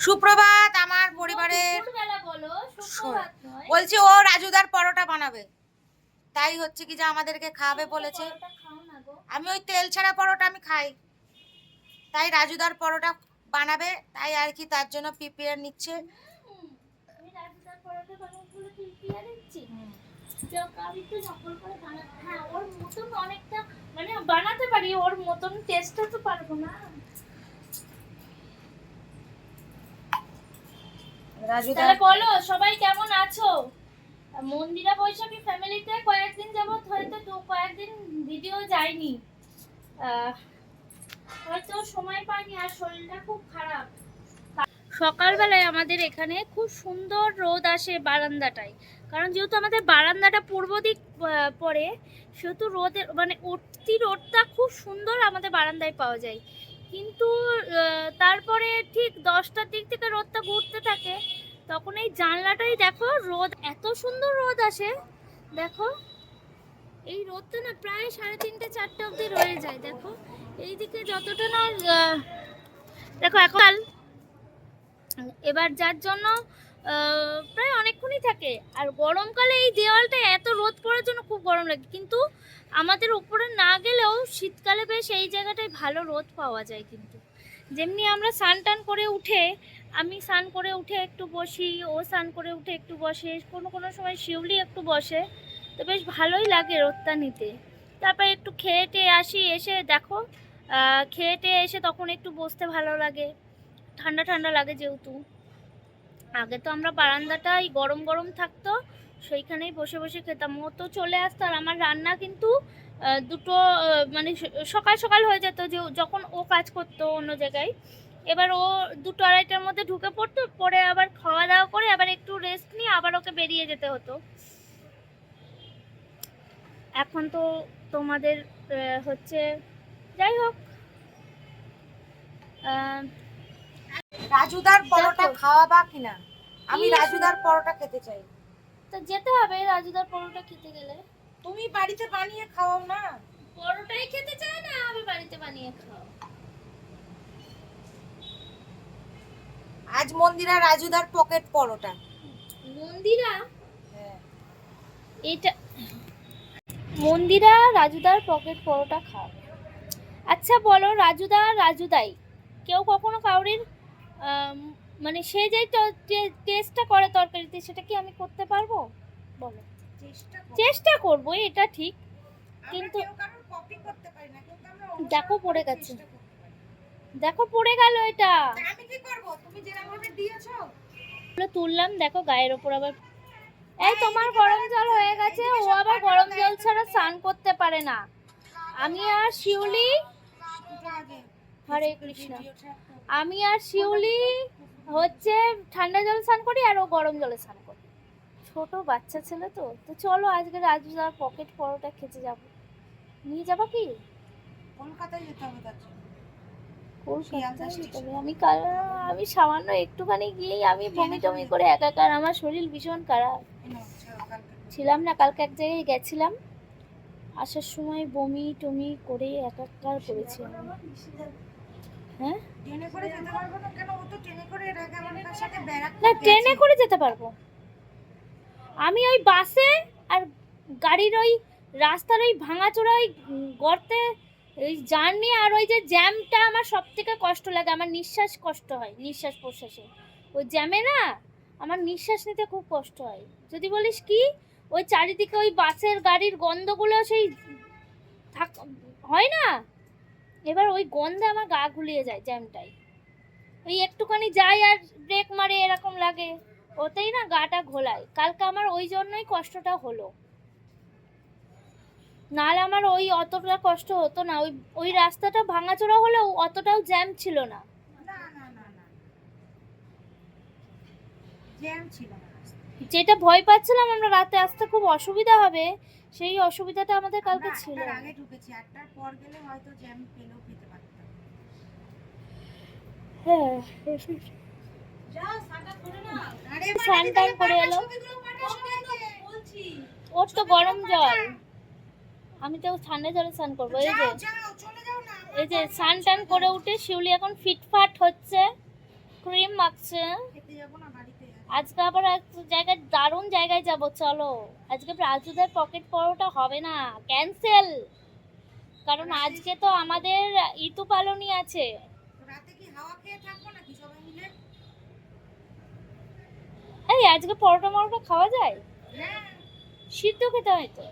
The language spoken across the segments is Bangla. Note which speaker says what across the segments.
Speaker 1: সুপ্রভাত আমার পরিবারের। বলছি ও রাজুদার পরোটা বানাবে, তাই হচ্ছে কি যে আমাদেরকে খাওয়াবে বলেছে। আমি ওই তেল ছাড়া পরোটা আমি খাই, তাই রাজুদার পরোটা বানাবে, তাই আর কি তার জন্য প্রিপেয়ার নিচ্ছে।
Speaker 2: বানাতে পারি, ওর মতন টেস্টটা তো পারবো না। তাহলে বলো সবাই কেমন আছো? মন্দিরা বৈশাখী ফ্যামিলিতে কয়েকদিন যাবত হয়তো কয়েকদিন ভিডিও যায়নি, হয়তো সময় পাইনি আর শরীরটা খুব খারাপ। সকালবেলায় আমাদের এখানে খুব সুন্দর রোদ আসে বারান্দাটায়, কারণ যেহেতু আমাদের বারান্দাটা পূর্ব দিক পড়ে, সেহেতু রোদের মানে উঠতি রোদটা খুব সুন্দর আমাদের বারান্দায় পাওয়া যায়। কিন্তু তারপরে ঠিক 10টার দিক থেকে রোদটা ঘুরতে থাকে, তখন এই জানলাটাই দেখো রোদ, এত সুন্দর রোদ আসে। দেখো এই রোদটা না প্রায় 3:30 4টা অবধি রয়ে যায়। দেখো এইদিকে যতটা না দেখো এখন এবার, যার জন্য প্রায় অনেকক্ষণই থাকে। আর গরমকালে এই দেওয়ালটা এত রোদ পড়ার জন্য খুব গরম লাগে, কিন্তু আমাদের উপরে না গেলেও শীতকালে বেশ এই জায়গাটায় ভালো রোদ পাওয়া যায়। কিন্তু যেমনি আমরা স্নান টান করে উঠে, আমি স্নান করে উঠে একটু বসি, ও স্নান করে উঠে একটু বসে, কোনো কোনো সময় শিউলি একটু বসে, তো বেশ ভালোই লাগে রোদটা নিতে। তারপরে একটু খেয়ে টেয়ে আসি, এসে দেখো খেয়ে টেয়ে এসে তখন একটু বসতে ভালো লাগে, ঠান্ডা ঠান্ডা লাগে। যেহেতু আগে তো আমরা বারান্দাটাই গরম গরম থাকতো, সেইখানেই বসে বসে খেতাম। ও তো চলে আসতো, আর আমার রান্না কিন্তু দুটো মানে সকাল সকাল হয়ে যেত, যে যখন ও কাজ করতো অন্য জায়গায়। এবার ও 2টো 2:30টার মধ্যে ঢুকে পড়তো, পরে আবার খাওয়া দাওয়া করে আবার একটু রেস্ট নিয়ে আবার ওকে বেরিয়ে যেতে হতো। এখন তো তোমাদের হচ্ছে, যাই হোক,
Speaker 1: রাজুদার পরোটা খাওয়াবা কিনা? আমি রাজুদার পরোটা খেতে চাই।
Speaker 2: তো যেতে হবে রাজুদার পরোটা খেতে গেলে।
Speaker 1: তুমি বাড়িতে বানিয়ে খাওয়াও না।
Speaker 2: পরোটাই খেতে চায় না, আমি বাড়িতে বানিয়ে খাও।
Speaker 1: আজ মন্দিরা রাজুদার পকেট পরোটা।
Speaker 2: মন্দিরা?
Speaker 1: হ্যাঁ,
Speaker 2: এটা মন্দিরা রাজুদার পকেট পরোটা খাও। আচ্ছা বলো, রাজুদা রাজুদাই, কেউ কখনো কাউরির মানে সে যে টেস্টটা করে তরকারিতে, সেটা কি আমি করতে পারবো? বলো। চেষ্টা করবো, এটা ঠিক, কিন্তু দেখো পড়ে গেছে, দেখো পড়ে গেল এটা।
Speaker 1: আমি কি করব? তুমি যেরকম ভাবে দিয়েছো
Speaker 2: তুললাম, দেখো গায়ের ওপর আবার। এই তোমার গরম জল হয়ে গেছে, ও আবার গরম জল ছাড়া স্নান করতে পারে না। আমি আর শিউলি, হরে কৃষ্ণ, আমি আর শিউলি হচ্ছে ঠান্ডা জল স্নান করি, আর ও গরম জলে স্নান করে। ছোট বাচ্চা ছেলে তো। তো চলো আজকে রাজুদার পকেট পরোটা খেতে যাব। নিয়ে যাবা কি?
Speaker 1: কলকাতায় যেতে হবে তার জন্য।
Speaker 2: আমি সামান্য একটুখানি গিয়েই আমি বমি টমি করে একাকার, আমার শরীর ভীষণ খারাপ। ছিলাম না, কালকে এক জায়গায় গেছিলাম, আসার সময় বমি টমি করে একাকার করেছি আমি। হ্যাঁ, না ট্রেনে করে যেতে পারবো আমি। ওই বাসে আর গাড়ির ওই রাস্তার ওই ভাঙাচোরা ওই গর্তে ওই জার্নি, আর ওই যে জ্যামটা আমার সব থেকে কষ্ট লাগে। আমার নিঃশ্বাস কষ্ট হয়, নিঃশ্বাস প্রশ্বাসে ওই জ্যামে না আমার নিঃশ্বাস নিতে খুব কষ্ট হয়। যদি বলিস কি, ওই চারিদিকে ওই বাসের গাড়ির গন্ধগুলো সেই হয় না, এবার ওই গন্ধে আমার গা গুলিয়ে যায় জ্যামটাই। ওই একটুখানি যাই আর ব্রেক মারে এরকম লাগে, ওতেই না গাটা ঘোলায়। কালকে আমার ওই জন্যই কষ্টটা হলো, নাহলে আমার ওই অতটা কষ্ট হতো না। ওই ওই রাস্তাটা ভাঙাচোরা হলেও অতটাও জ্যাম ছিল না। যেটা ভয় পাচ্ছিলাম আমরা রাতে আসতে খুব অসুবিধা হবে, সেই অসুবিধাটা আমাদের কালকে ছিল।
Speaker 1: আগে ঢুকেছি, 8টার পর গেলে হয়তো জ্যাম পেলেও পেতে পারতাম।
Speaker 2: হ্যাঁ, স্নান টান করে এলো, ওর তো গরম জল, আমি তো ঠান্ডা জলে স্নান করবো। এই যে স্নান টান করে উঠে শিউলি এখন ফিটফাট হচ্ছে, ক্রিম মাখছে।
Speaker 1: খেতে যাবো না বাড়িতে?
Speaker 2: আজকে আবার এক জায়গায়, দারুণ জায়গায় যাব, চলো। আজকে রাজুদের পকেট পরোটা হবে না, ক্যান্সেল। কারণ আজকে তো আমাদের ইতু পালনী আছে।
Speaker 1: রাতে কি হাওয়া খেয়ে থাকবো নাকি সবাই মিলে?
Speaker 2: এই আজকে পরোটা মরোটা খাওয়া যায়?
Speaker 1: হ্যাঁ।
Speaker 2: সিদ্ধ খেতে হয় তো।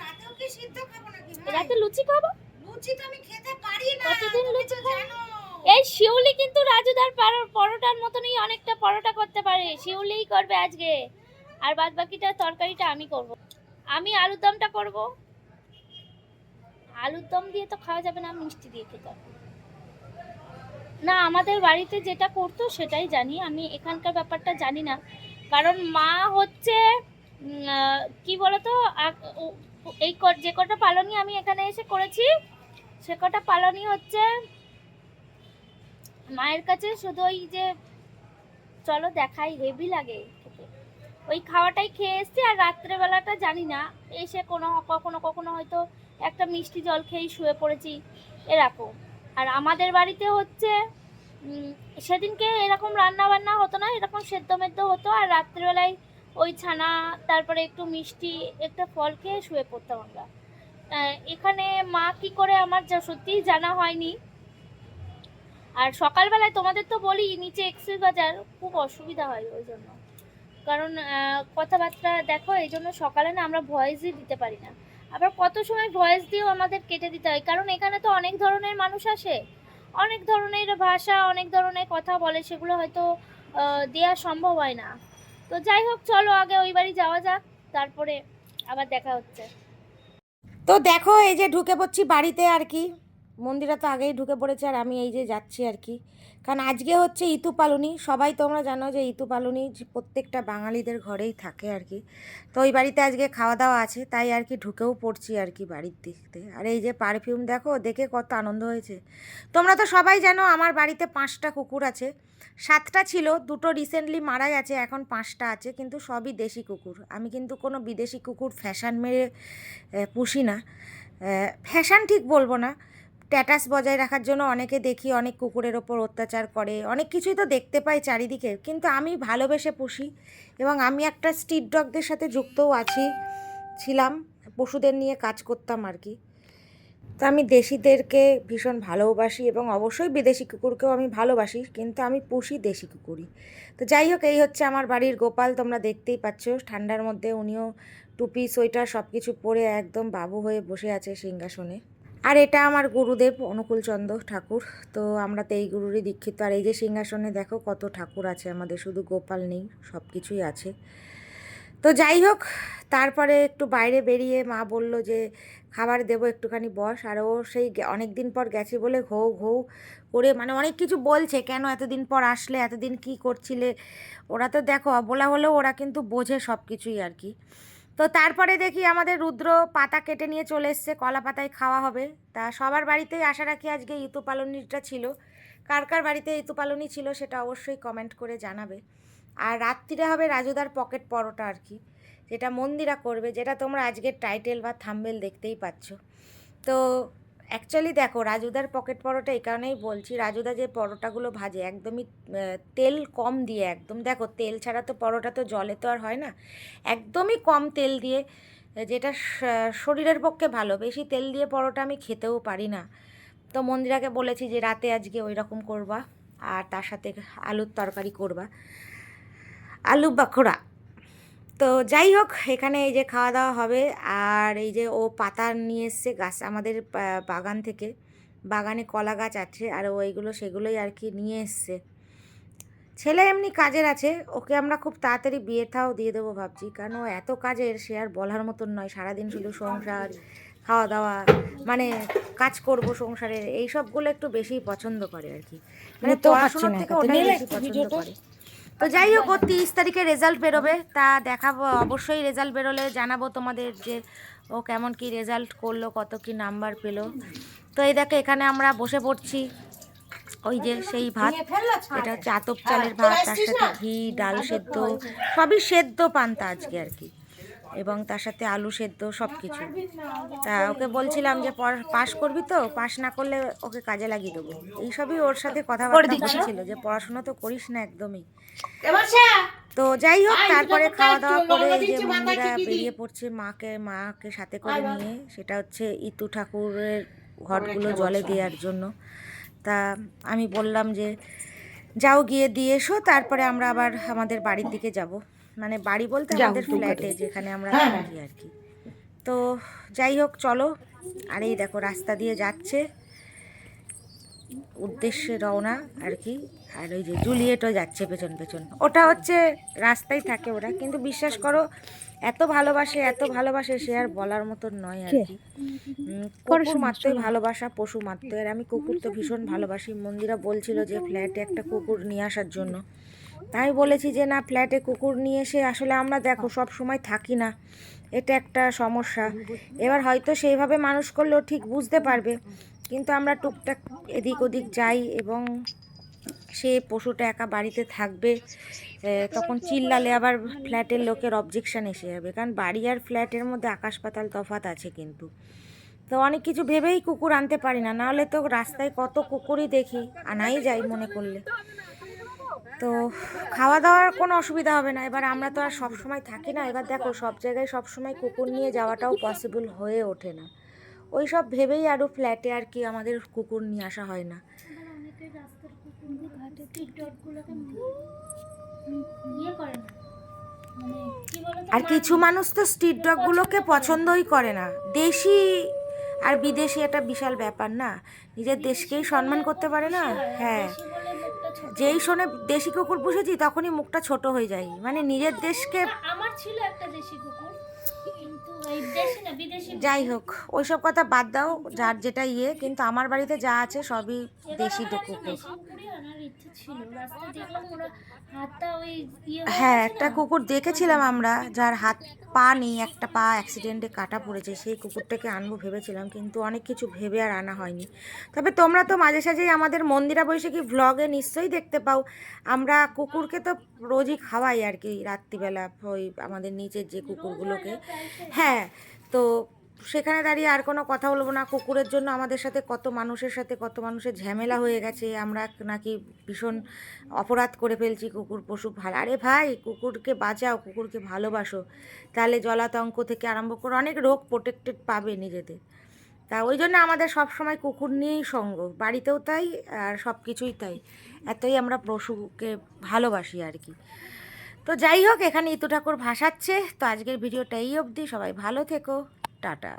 Speaker 1: রাতেও কি সিদ্ধ খাবো নাকি?
Speaker 2: রাতে লুচি খাবো।
Speaker 1: লুচি তো আমি খেতে পারি না।
Speaker 2: কতদিন
Speaker 1: তুমি
Speaker 2: লুচি
Speaker 1: তো
Speaker 2: খাও?
Speaker 1: জানো।
Speaker 2: এই শিউলি কিন্তু রাজুদার পরোটার মতনই অনেকটা পরোটা করতে পারে, শিউলিই করবে আজকে। আর বাদ বাকিটা তরকারিটা আমি করব। আমি আলুর দমটা করব। আলুর দম দিয়ে তো খাওয়া যাবে না, মিষ্টি দিয়ে খেতে হবে। না, আমাদের বাড়িতে যেটা করতো সেটাই জানি, আমি এখানকার ব্যাপারটা জানি না। কারণ মা হচ্ছে কি বলতো, এই যে কটা পালনি আমি এখানে এসে করেছি, সে কটা পালনি হচ্ছে মায়ের কাছে শুধু ওই যে চলো দেখাই, হেভি লাগে খেতে, ওই খাওয়াটাই খেয়ে এসছি। আর রাত্রেবেলাটা জানি না, এসে কখনো কখনো হয়তো একটা মিষ্টি জল খেয়েই শুয়ে পড়েছি, এরকম। আর আমাদের বাড়িতে হচ্ছে সেদিনকে এরকম রান্না বান্না হতো না, এরকম সেদ্ধ মেদ্ধ হতো। আর রাত্রেবেলায় ওই ছানা, তারপরে একটু মিষ্টি, একটা ফল খেয়ে শুয়ে পড়তাম আমরা। এখানে মা কি করে আমার যা সত্যিই জানা হয়নি। আর সকালবেলায় তোমাদের তো বলি, নিচে এক্সেস বাজার, খুব অসুবিধা হয় ওই জন্য। কারণ কথাবার্তা দেখো, এই জন্য সকালে না আমরা ভয়েসই দিতে পারি না। আবার কত সময় ভয়েস দিয়েও আমাদের কেটে দিতে হয়, কারণ এখানে তো অনেক ধরনের মানুষ আসে, অনেক ধরনের ভাষা, অনেক ধরনের কথা বলে, সেগুলো হয়তো দেওয়া সম্ভব হয় না। তো যাই হোক, চলো আগে ওই বাড়ি যাওয়া যাক, তারপরে আবার দেখা হচ্ছে।
Speaker 1: তো দেখো, এই যে ঢুকে পড়ছি বাড়িতে আর কি। মন্দিরা তো আগেই ঢুকে পড়েছে, আর আমি এই যে যাচ্ছি আর কি। কারণ আজকে হচ্ছে ইতু পালনী, সবাই তোমরা জানো যে ইতু পালনী প্রত্যেকটা বাঙালিদের ঘরেই থাকে আর কি। তো ওই বাড়িতে আজকে খাওয়া দাওয়া আছে, তাই আর কি ঢুকেও পড়ছি আর কি বাড়ির দিকতে। আর এই যে পারফিউম দেখো, দেখে কত আনন্দ হয়েছে। তোমরা তো সবাই জানো আমার বাড়িতে 5টা কুকুর আছে। 7টা ছিল, 2টো রিসেন্টলি মারা গেছে, এখন 5টা আছে, কিন্তু সবই দেশি কুকুর। আমি কিন্তু কোনো বিদেশি কুকুর ফ্যাশন মেরে পুষি না। ফ্যাশন ঠিক বলবো না, স্ট্যাটাস বজায় রাখার জন্য অনেকে দেখি অনেক কুকুরের ওপর অত্যাচার করে, অনেক কিছুই তো দেখতে পাই চারিদিকে, কিন্তু আমি ভালোবেসে পুষি। এবং আমি একটা স্ট্রিট ডগদের সাথে যুক্তও ছিলাম, পশুদের নিয়ে কাজ করতাম আর কি। তো আমি দেশিদেরকে ভীষণ ভালোবাসি, এবং অবশ্যই বিদেশি কুকুরকেও আমি ভালোবাসি, কিন্তু আমি পুষি দেশি কুকুরই। তো যাই হোক, এই হচ্ছে আমার বাড়ির গোপাল, তোমরা দেখতেই পাচ্ছ। ঠান্ডার মধ্যে উনিও টুপি সোয়েটার সব কিছু পরে একদম বাবু হয়ে বসে আছে সিংহাসনে। আর এটা আমার গুরুদেব অনুকূলচন্দ্র ঠাকুর, তো আমরা তো এই গুরুরই দীক্ষিত। আর এই যে সিংহাসনে দেখো কত ঠাকুর আছে আমাদের, শুধু গোপাল নেই, সব কিছুই আছে। তো যাই হোক, তারপরে একটু বাইরে বেরিয়ে মা বলল যে খাবার দেবো, একটুখানি বস। আর ও সেই অনেক দিন পর গেছে বলে ঘৌ ঘৌ করে, মানে অনেক কিছু বলছে, কেন এতদিন পর আসলে, এতদিন কি করছিলে। ওরা তো দেখো বলা হলেও ওরা কিন্তু বোঝে সব কিছুই আর কি। তো তারপরে দেখি আমাদের রুদ্র পাতা কেটে নিয়ে চলে এসছে, কলা পাতায় খাওয়া হবে। তা সবার বাড়িতেই আশা রাখি আজকে ইতু পালনীটা ছিল। কার কার বাড়িতে ইতু পালনী ছিল সেটা অবশ্যই কমেন্ট করে জানাবে। আর রাত্রিরে হবে রাজুদার পকেট পরোটা আর কি, যেটা মন্দিরা করবে, যেটা তোমরা আজকের টাইটেল বা থাম্বনেল দেখতেই পাচ্ছ। তো অ্যাকচুয়ালি দেখো, রাজুদার পকেট পরোটা এই কারণেই বলছি, রাজুদা যে পরোটাগুলো ভাজে একদমই তেল কম দিয়ে, একদম দেখো তেল ছাড়া তো পরোটা তো জলে তো আর হয় না, একদমই কম তেল দিয়ে, যেটা শরীরের পক্ষে ভালো। বেশি তেল দিয়ে পরোটা আমি খেতেও পারি না। তো মন্দিরাকে বলেছি যে রাতে আজকে ওই রকম করবা, আর তার সাথে আলুর তরকারি করবা, আলু বাখোড়া। তো যাই হোক, এখানে এই যে খাওয়া দাওয়া হবে। আর এই যে ও পাতা নিয়ে এসছে গাছ আমাদের বাগান থেকে, বাগানে কলা গাছ আছে, আর ওইগুলো সেগুলোই আর কি নিয়ে এসছে। ছেলে এমনি কাজের আছে, ওকে আমরা খুব তাড়াতাড়ি বিয়ে থাও দিয়ে দেবো ভাবছি, কারণ ও এত কাজের, সে আর বলার মতন নয়। সারাদিন শুধু সংসার, খাওয়া দাওয়া, মানে কাজ করব সংসারের, এই সবগুলো একটু বেশিই পছন্দ করে আর কি। মানে পড়াশোনার থেকে ওটাই বেশি পছন্দ করে। তো যাই হোক, ওর 30 তারিখে রেজাল্ট বেরোবে, তা দেখাবো অবশ্যই। রেজাল্ট বেরোলে জানাবো তোমাদের যে ও কেমন কি রেজাল্ট করলো, কত কি নাম্বার পেলো। তো এই দেখো, এখানে আমরা বসে পড়ছি। ওই যে সেই ভাত, এটা হচ্ছে আতপ চালের ভাত, তার সাথে ঘি, ডাল সেদ্ধ, সবই সেদ্ধ পান্তা আজকে আর কি। এবং তার সাথে আলু সেদ্ধ সব কিছু। তা ওকে বলছিলাম যে পাস করবি তো, পাস না করলে ওকে কাজে লাগিয়ে দেবো। এইসবই ওর সাথে কথাবার্তা হচ্ছিল যে পড়াশোনা তো করিস না একদমই। তো যাই হোক, তারপরে খাওয়া দাওয়া করে এই যে মন্দিরা বেরিয়ে পড়ছে মাকে সাথে করে নিয়ে, সেটা হচ্ছে ইতু ঠাকুরের ঘটগুলো জলে দেওয়ার জন্য। তা আমি বললাম যে যাও গিয়ে দিয়ে এসো, তারপরে আমরা আবার আমাদের বাড়ির দিকে যাব। মানে বাড়ি বলতে আমাদের ফ্ল্যাটে যেখানে আমরা থাকি আর কি। তো যাই হোক চলো। আর এই দেখো রাস্তা দিয়ে যাচ্ছে, উদ্দেশ্যে রওনা আর কি। আর ওই যে জুলিয়েটও যাচ্ছে পেছন পেছন। ওটা হচ্ছে রাস্তায় থাকে ওরা, কিন্তু বিশ্বাস করো এত ভালোবাসে সে আর বলার মতন নয় আর কি। কুকুর মাত্রই ভালোবাসা, পশু মাত্রই। আর আমি কুকুর তো ভীষণ ভালোবাসি। মন্দিরা বলছিল যে ফ্ল্যাটে একটা কুকুর নিয়ে আসার জন্য। তাই বলেছি যে না, ফ্ল্যাটে কুকুর নিয়ে এসে আসলে আমরা দেখো সব সময় থাকি না, এটা একটা সমস্যা। এবার হয়তো সেইভাবে মানুষ করলেও ঠিক বুঝতে পারবে, কিন্তু আমরা টুকটাক এদিক ওদিক যাই এবং সে পশুটা একা বাড়িতে থাকবে, তখন চিল্লালে আবার ফ্ল্যাটের লোকের অবজেকশন এসে যাবে। কারণ বাড়ি আর ফ্ল্যাটের মধ্যে আকাশ পাতাল তফাৎ আছে কিন্তু। তো অনেক কিছু ভেবেই কুকুর আনতে পারি না, নাহলে তো রাস্তায় কত কুকুরই দেখি, আনাই যায় মনে করলে। তো খাওয়া দাওয়ার কোনো অসুবিধা হবে না। এবার আমরা তো আর সব সময় থাকি না। এবার দেখো সব জায়গায় সব সময় কুকুর নিয়ে যাওয়াটাও পসিবল হয়ে ওঠে না। ওই সব ভেবেই আরও ফ্ল্যাটে আর কি আমাদের কুকুর নিয়ে আসা হয় না। আর কিছু মানুষ তো স্ট্রিট ডগগুলোকে পছন্দই করে না। দেশি আর বিদেশি একটা বিশাল ব্যাপার না, নিজের দেশকেই সম্মান করতে পারে না। হ্যাঁ, যেই শোনে দেশি কুকুর পুষেছি তখনই মুখটা ছোট হয়ে যায়, মানে নিজের দেশকে।
Speaker 2: আমার ছিল একটা দেশি কুকুর, কিন্তু এই দেশি না বিদেশি।
Speaker 1: যাই হোক ওইসব কথা বাদ দাও, যার যেটা ইয়ে। কিন্তু আমার বাড়িতে যা আছে সবই দেশি কুকুর। হ্যাঁ, একটা কুকুর দেখেছিলাম আমরা, যার হাত পা নেই, একটা পা অ্যাক্সিডেন্টে কাটা পড়েছে। সেই কুকুরটাকে আনবো ভেবেছিলাম, কিন্তু অনেক কিছু ভেবে আর আনা হয়নি। তবে তোমরা তো মাঝে সাঝেই আমাদের মন্দিরা বৈশাখী ভ্লগে নিশ্চয়ই দেখতে পাও, আমরা কুকুরকে তো রোজই খাওয়াই আর কি রাত্রিবেলা, ওই আমাদের নিচের যে কুকুরগুলোকে। হ্যাঁ, তো সেখানে দাঁড়িয়ে আর কোনো কথা বলবো না। কুকুরের জন্য আমাদের সাথে কত মানুষের ঝামেলা হয়ে গেছে, আমরা নাকি ভীষণ অপরাধ করে ফেলছি, কুকুর পশু ভালো। আরে ভাই, কুকুরকে বাঁচাও, কুকুরকে ভালোবাসো, তাহলে জলাতঙ্ক থেকে আরম্ভ করে অনেক রোগ প্রোটেক্টেড পাবে নিজেদের। তা ওই জন্য আমাদের সব সময় কুকুর নিয়েই সঙ্গ, বাড়িতেও তাই আর সব কিছুই তাই। এতই আমরা পশুকে ভালোবাসি আর কি। তো যাই হোক, এখানে ইতু ঠাকুর ভাসাচ্ছে। তো আজকের ভিডিওটা এই অবধি। সবাই ভালো থেকো, টাটা।